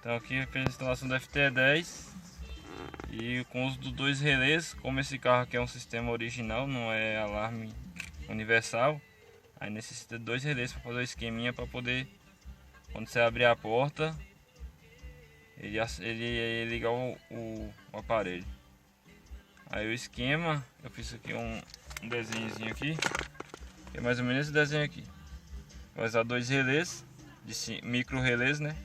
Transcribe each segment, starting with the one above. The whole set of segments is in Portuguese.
Então aqui eu fiz a instalação do FT10 e com os dos dois relés. Como esse carro aqui é um sistema original, não é alarme universal, aí necessita de dois relés para fazer o esqueminha, para poder, quando você abrir a porta, ele ligar o aparelho. Aí o esquema, eu fiz aqui um desenhozinho aqui, que é mais ou menos esse desenho aqui. Vai usar dois relés, micro relés, né?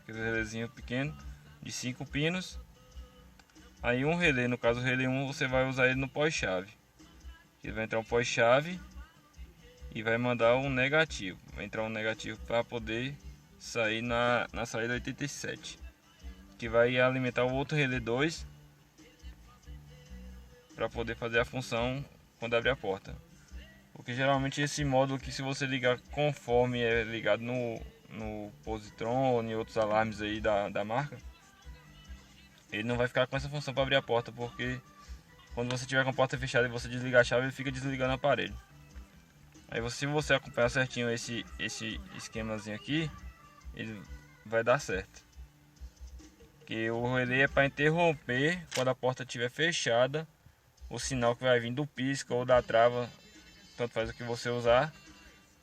Aquele relézinho pequeno, de 5 pinos. Aí um relé, no caso o relé 1, você vai usar ele no pós-chave. Ele vai entrar um pós-chave e vai mandar um negativo. Vai entrar um negativo para poder sair na saída 87. Que vai alimentar o outro relé 2 para poder fazer a função quando abrir a porta. Porque geralmente esse módulo aqui, se você ligar conforme é ligado no positron e outros alarmes aí da marca, ele não vai ficar com essa função para abrir a porta, porque quando você tiver com a porta fechada e você desligar a chave, ele fica desligando o aparelho. Aí se você acompanhar certinho esse esquemazinho aqui, ele vai dar certo. Que o relé é para interromper quando a porta estiver fechada o sinal que vai vir do pisca ou da trava, tanto faz o que você usar.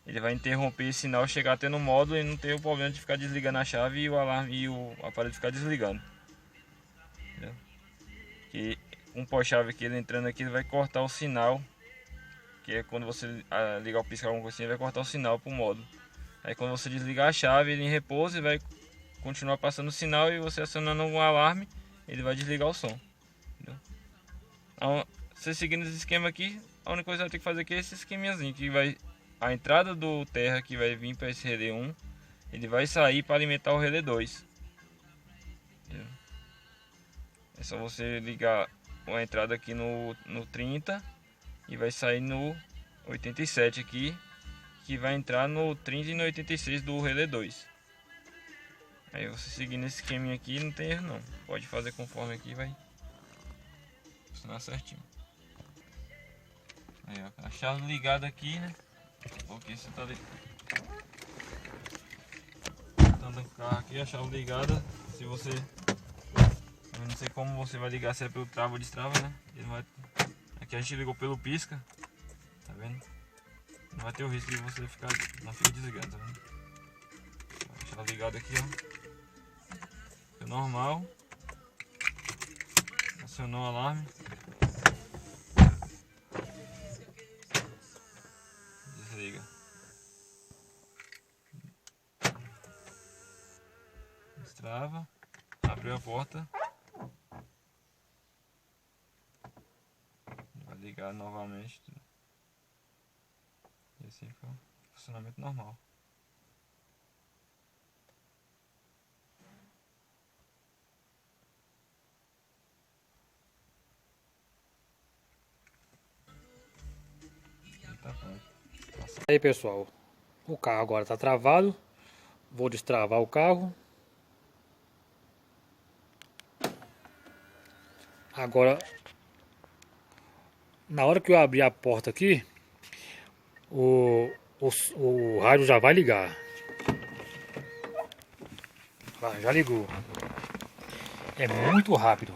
Ele vai interromper esse sinal, chegar até no módulo e não ter o problema de ficar desligando a chave e o alarme e o aparelho ficar desligando. Entendeu? Que um pós-chave aqui, ele entrando aqui, ele vai cortar o sinal, que é quando você ligar o pisca alguma coisa assim, ele vai cortar o sinal para o módulo. Aí quando você desligar a chave, ele em repouso, ele vai continuar passando o sinal, e você acionando um alarme, ele vai desligar o som. Entendeu? Então, você seguindo esse esquema aqui, a única coisa que vai ter que fazer aqui é esse esqueminhazinho, que vai a entrada do terra que vai vir para esse relé 1, ele vai sair para alimentar o relé 2. Entendeu? É só você ligar a entrada aqui no 30 e vai sair no 87 aqui, que vai entrar no 30 e no 86 do relé 2. Aí você seguindo esse esqueminha aqui, não tem erro não. Pode fazer conforme aqui, vai funcionar certinho. Aí ó, a chave ligada aqui, né? Porque você tá ligando o carro aqui, a chave ligada. Se você, eu não sei como você vai ligar, se é pelo trava ou destrava, né? Ele vai, aqui a gente ligou pelo pisca, tá vendo? Não vai ter o risco de você não ficar desligando, tá vendo? A chave ligada aqui, ó. É normal. Acionou o alarme. Desliga. Destrava. Abriu a porta. Vai ligar novamente. E assim fica o funcionamento normal. Tá pronto. Aí pessoal, o carro agora está travado. Vou destravar o carro. Agora, na hora que eu abrir a porta aqui, o rádio já vai ligar. Já ligou. É muito rápido.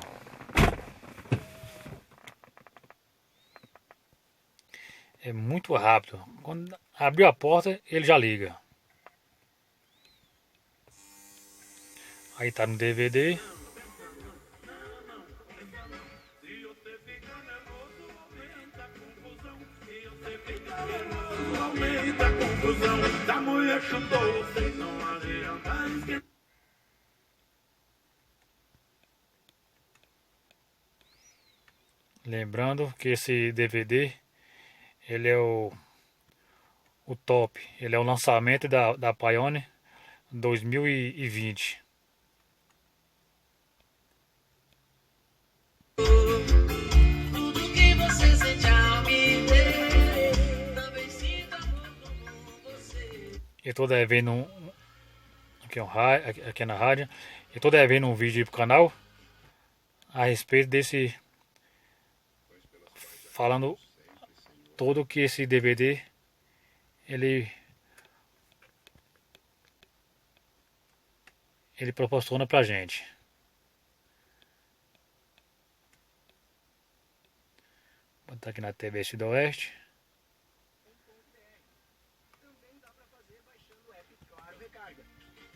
É muito rápido. Quando abriu a porta, ele já liga. Aí tá no DVD. Lembrando que esse DVD, ele é o top. Ele é o lançamento da Pioneer 2020. Eu tô devendo aqui na rádio. Eu tô devendo um vídeo aí pro canal a respeito desse, falando todo que esse DVD ele ele proporciona pra gente. Vou botar aqui na TV Sudoeste.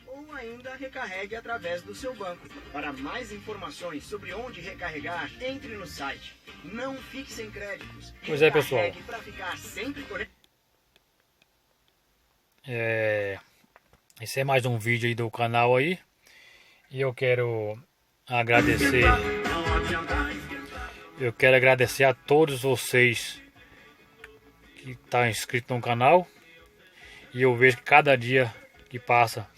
Ou ainda recarregue através do seu banco. Para mais informações sobre onde recarregar, entre no site. Não fique sem créditos. Pois é, pessoal. Recarregue para ficar sempre conectado. Esse é mais um vídeo aí do canal aí. E eu quero agradecer. Eu quero agradecer a todos vocês que estão inscritos no canal. E eu vejo que cada dia que passa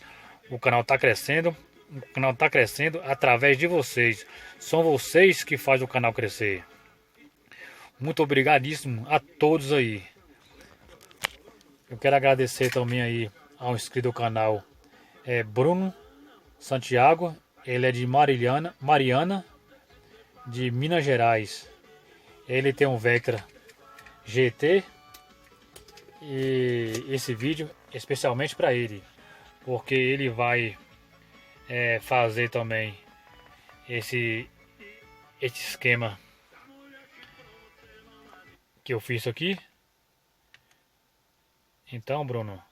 o canal está crescendo. O canal está crescendo através de vocês. São vocês que fazem o canal crescer. Muito obrigadíssimo a todos aí. Eu quero agradecer também aí ao inscrito do canal Bruno Santiago. Ele é de Mariana, de Minas Gerais. Ele tem um Vectra GT. E esse vídeo é especialmente para ele, porque ele vai fazer também esse esquema que eu fiz aqui. Então, Bruno,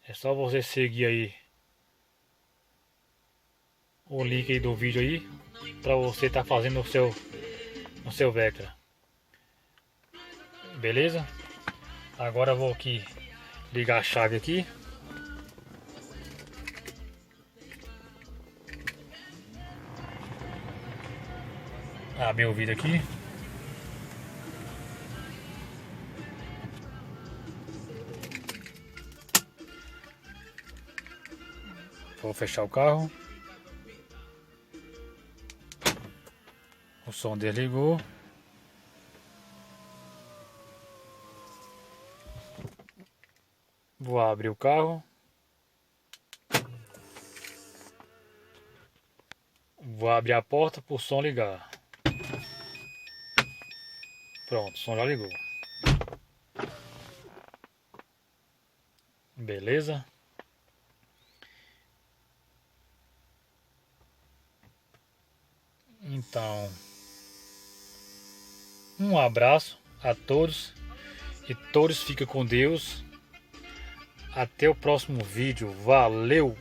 é só você seguir aí o link aí do vídeo aí para você estar fazendo no seu Vectra. Beleza? Agora eu vou aqui ligar a chave aqui. Abrir o vídeo aqui. Vou fechar o carro. O som desligou. Vou abrir o carro. Vou abrir a porta para o som ligar. Pronto, o som já ligou. Beleza? Então, um abraço a todos e todos fiquem com Deus. Até o próximo vídeo. Valeu!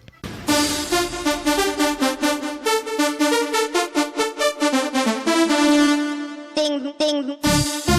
Ding, ding.